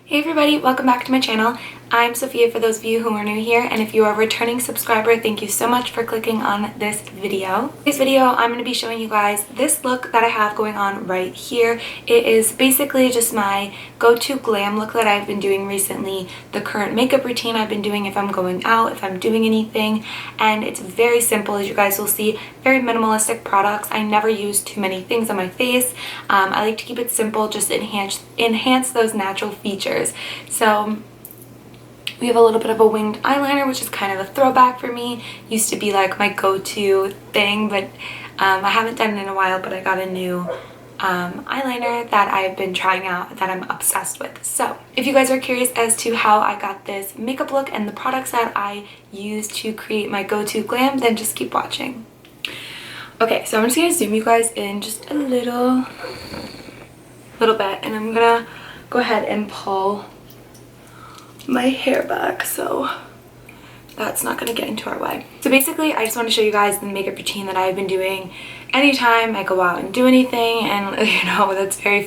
Hey everybody, welcome back to my channel. I'm Sophia for those of you who are new here, and if you are a returning subscriber, thank you so much for clicking on this video. In this video, I'm going to be showing you guys this look that I have going on right here. It is basically just my go-to glam look that I've been doing recently, the current makeup routine I've been doing if I'm going out, if I'm doing anything, and it's very simple, as you guys will see, very minimalistic products. I never use too many things on my face. I like to keep it simple, just enhance those natural features. So we have a little bit of a winged eyeliner, which is kind of a throwback for me. Used to be like my go-to thing, but I haven't done it in a while, but I got a new eyeliner that I've been trying out that I'm obsessed with. So if you guys are curious as to how I got this makeup look and the products that I use to create my go-to glam, then just keep watching. Okay, so I'm just gonna zoom you guys in just a little bit, and I'm gonna go ahead and pull my hair back so that's not going to get into our way. So basically, I just want to show you guys the makeup routine that I've been doing anytime I go out and do anything, and you know, that's very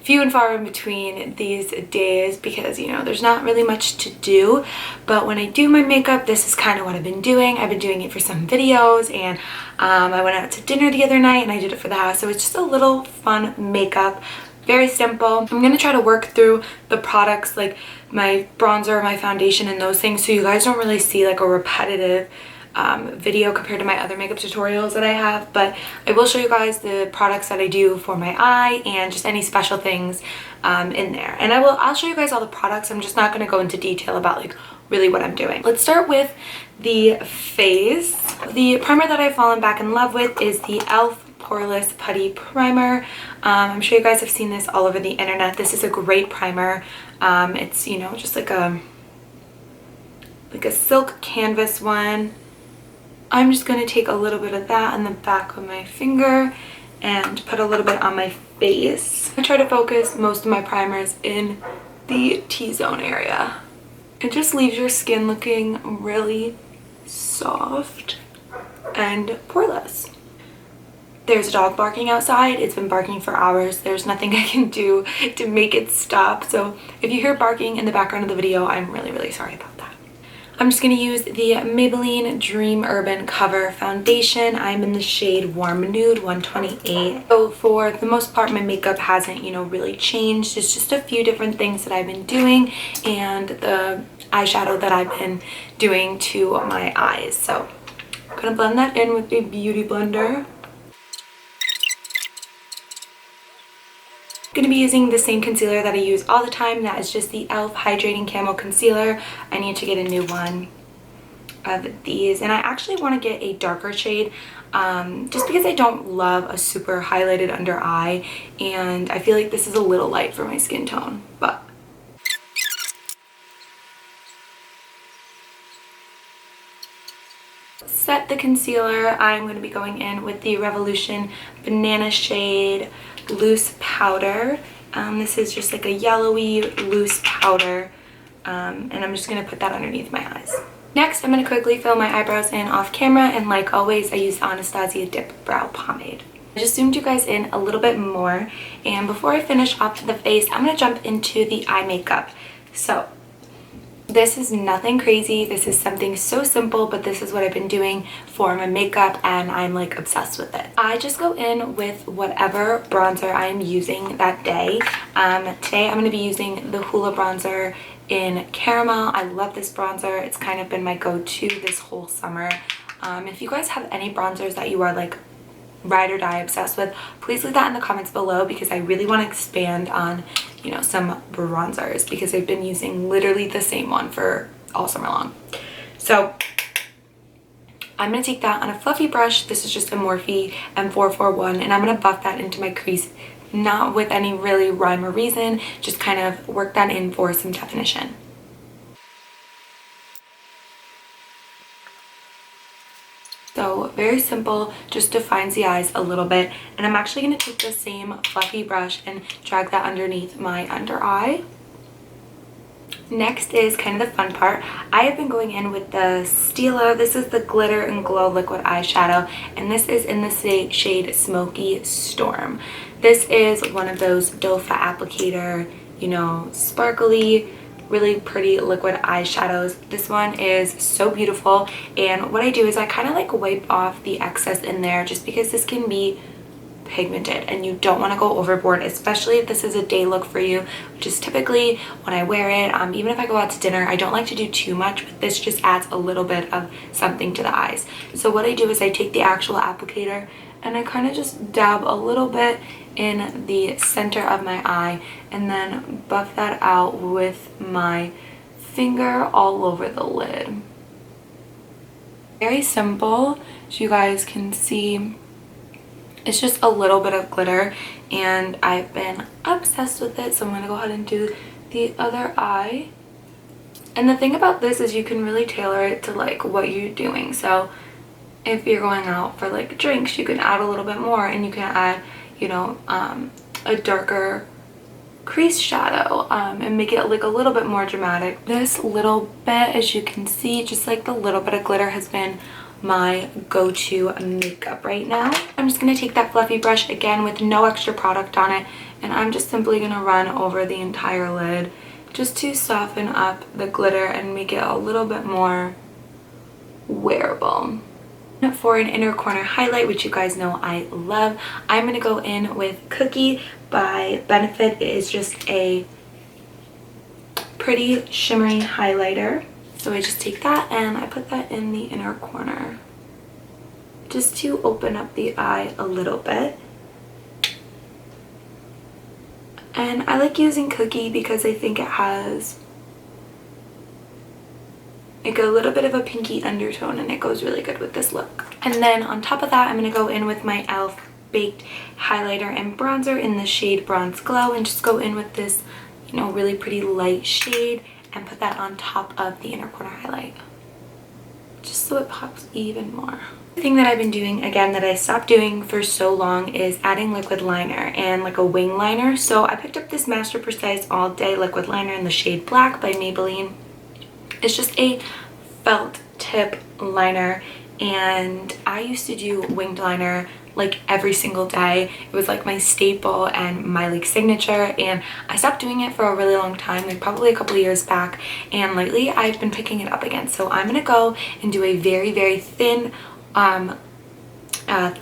few and far in between these days because, you know, there's not really much to do. But when I do my makeup, this is kind of what I've been doing. I've been doing it for some videos, and I went out to dinner the other night and I did it for the house. So it's just a little fun makeup. Very simple. I'm going to try to work through the products, like my bronzer, my foundation, and those things, so you guys don't really see like a repetitive video compared to my other makeup tutorials that I have. But I will show you guys the products that I do for my eye and just any special things in there. And I'll show you guys all the products. I'm just not going to go into detail about like really what I'm doing. Let's start with the face. The primer that I've fallen back in love with is the e.l.f. Poreless Putty Primer. I'm sure you guys have seen this all over the internet. This is a great primer. It's, you know, just like a silk canvas one. I'm just going to take a little bit of that on the back of my finger and put a little bit on my face. I try to focus most of my primers in the T-zone area. It just leaves your skin looking really soft and poreless. There's a dog barking outside. It's been barking for hours. There's nothing I can do to make it stop. So if you hear barking in the background of the video, I'm really, really sorry about that. I'm just going to use the Maybelline Dream Urban Cover Foundation. I'm in the shade Warm Nude 128. So for the most part, my makeup hasn't, you know, really changed. It's just a few different things that I've been doing and the eyeshadow that I've been doing to my eyes. So I'm going to blend that in with a beauty blender. I'm going to be using the same concealer that I use all the time. That is just the e.l.f. Hydrating Camo Concealer. I need to get a new one of these, and I actually want to get a darker shade just because I don't love a super highlighted under eye, and I feel like this is a little light for my skin tone. But set the concealer, I'm going to be going in with the Revolution Banana shade Loose Powder. This is just like a yellowy loose powder, and I'm just going to put that underneath my eyes. Next, I'm going to quickly fill my eyebrows in off camera, and like always, I use Anastasia Dip Brow Pomade. I just zoomed you guys in a little bit more, and before I finish off the face, I'm going to jump into the eye makeup. So this is nothing crazy. This is something so simple, but this is what I've been doing for my makeup, and I'm like obsessed with it. I just go in with whatever bronzer I am using that day. Today I'm going to be using the Hoola bronzer in Caramel. I love this bronzer. It's kind of been my go-to this whole summer. If you guys have any bronzers that you are like ride or die obsessed with, please leave that in the comments below, because I really want to expand on, you know, some bronzers, because I've been using literally the same one for all summer long. So I'm going to take that on a fluffy brush. This is just a Morphe M441, and I'm going to buff that into my crease, not with any really rhyme or reason, just kind of work that in for some definition. So very simple, just defines the eyes a little bit. And I'm actually going to take the same fluffy brush and drag that underneath my under eye. Next is kind of the fun part. I have been going in with the Stila. This is the Glitter and Glow Liquid Eyeshadow, and this is in the shade Smoky Storm. This is one of those doe foot applicator you know, sparkly, really pretty liquid eyeshadows. This one is so beautiful, and what I do is I kind of like wipe off the excess in there, just because this can be pigmented and you don't want to go overboard, especially if this is a day look for you, which is typically when I wear it. Even if I go out to dinner, I don't like to do too much, but this just adds a little bit of something to the eyes. So what I do is I take the actual applicator and I kind of just dab a little bit in the center of my eye and then buff that out with my finger all over the lid. Very simple, as you guys can see. It's just a little bit of glitter and I've been obsessed with it, so I'm going to go ahead and do the other eye. And the thing about this is you can really tailor it to like what you're doing. So if you're going out for like drinks, you can add a little bit more, and you can add, you know, a darker crease shadow and make it like a little bit more dramatic. This little bit, as you can see, just like the little bit of glitter has been my go-to makeup right now. I'm just going to take that fluffy brush again with no extra product on it, and I'm just simply going to run over the entire lid just to soften up the glitter and make it a little bit more wearable. For an inner corner highlight, which you guys know I love, I'm going to go in with Cookie by Benefit. It is just a pretty shimmery highlighter. So I just take that and I put that in the inner corner just to open up the eye a little bit. And I like using Cookie because I think it has like a little bit of a pinky undertone and it goes really good with this look. And then on top of that, I'm going to go in with my e.l.f. Baked highlighter and bronzer in the shade Bronze Glow, and just go in with this, you know, really pretty light shade and put that on top of the inner corner highlight, just so it pops even more. The thing that I've been doing, again, that I stopped doing for so long, is adding liquid liner and like a wing liner. So I picked up this Master Precise All Day liquid liner in the shade Black by Maybelline. It's just a felt tip liner, and I used to do winged liner like every single day. It was like my staple and my like signature, and I stopped doing it for a really long time, like probably a couple of years back, and lately I've been picking it up again. So I'm gonna go and do a very thin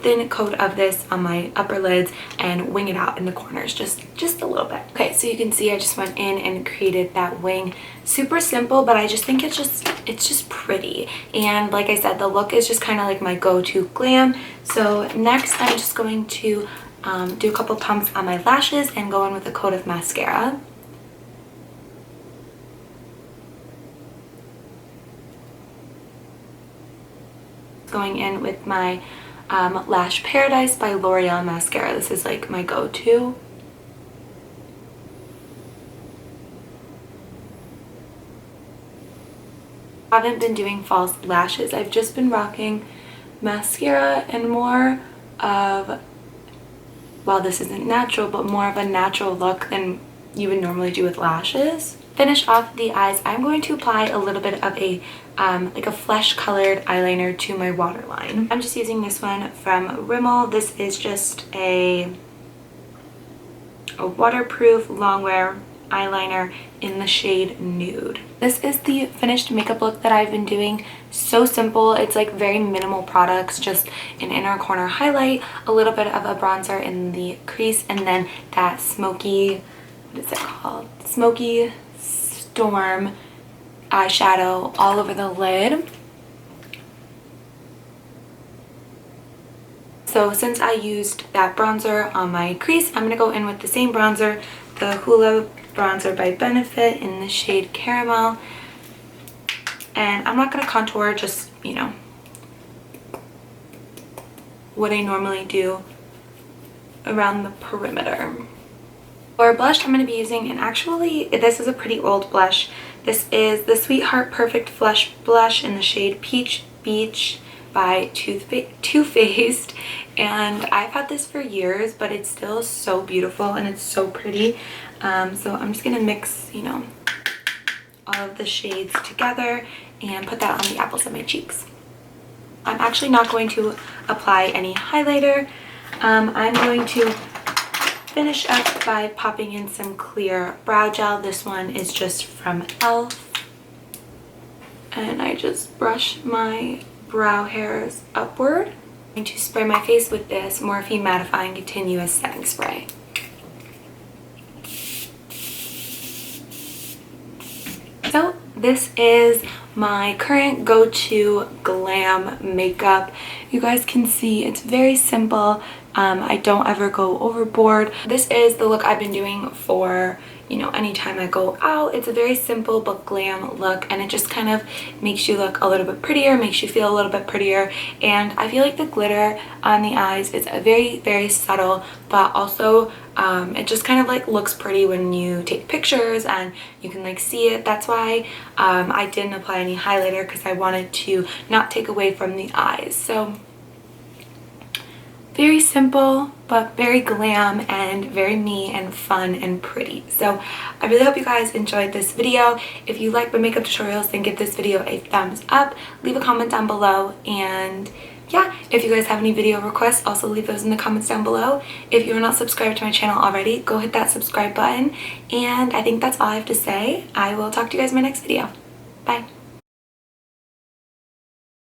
thin coat of this on my upper lids and wing it out in the corners just a little bit. Okay, so you can see I just went in and created that wing. Super simple, but I just think it's just pretty, and like I said, the look is just kind of like my go-to glam. So next I'm just going to do a couple pumps on my lashes and go in with a coat of mascara. Going in with my Lash Paradise by L'Oreal mascara. This is like my go-to. I haven't been doing false lashes. I've just been rocking mascara and more of, well, this isn't natural, but more of a natural look than you would normally do with lashes. Finish off the eyes, I'm going to apply a little bit of a like a flesh colored eyeliner to my waterline. I'm just using this one from Rimmel. This is just a waterproof longwear eyeliner in the shade Nude. This is the finished makeup look that I've been doing. So simple. It's like very minimal products, just an inner corner highlight, a little bit of a bronzer in the crease, and then that smoky, what is it called? Smoky Storm eyeshadow all over the lid. So since I used that bronzer on my crease, I'm going to go in with the same bronzer, the Hoola bronzer by Benefit in the shade Caramel. And I'm not going to contour, just, you know, what I normally do around the perimeter. For blush, I'm going to be using, and actually this is a pretty old blush. This is the Sweetheart Perfect Flush Blush in the shade Peach Beach by Too Faced, and I've had this for years, but it's still so beautiful and it's so pretty. So I'm just gonna mix, you know, all of the shades together and put that on the apples of my cheeks. I'm actually not going to apply any highlighter. I'm going to finish up by popping in some clear brow gel. This one is just from e.l.f. And I just brush my brow hairs upward. I'm going to spray my face with this Morphe Mattifying Continuous Setting Spray. So this is my current go-to glam makeup. You guys can see it's very simple. I don't ever go overboard. This is the look I've been doing for, you know, anytime I go out. It's a very simple but glam look, and it just kind of makes you look a little bit prettier, makes you feel a little bit prettier. And I feel like the glitter on the eyes is a very subtle, but also it just kind of like looks pretty when you take pictures and you can like see it. That's why I didn't apply any highlighter, because I wanted to not take away from the eyes. So very simple, but very glam and very me and fun and pretty. So I really hope you guys enjoyed this video. If you like my makeup tutorials, then give this video a thumbs up. Leave a comment down below. And yeah, if you guys have any video requests, also leave those in the comments down below. If you're not subscribed to my channel already, go hit that subscribe button. And I think that's all I have to say. I will talk to you guys in my next video. Bye.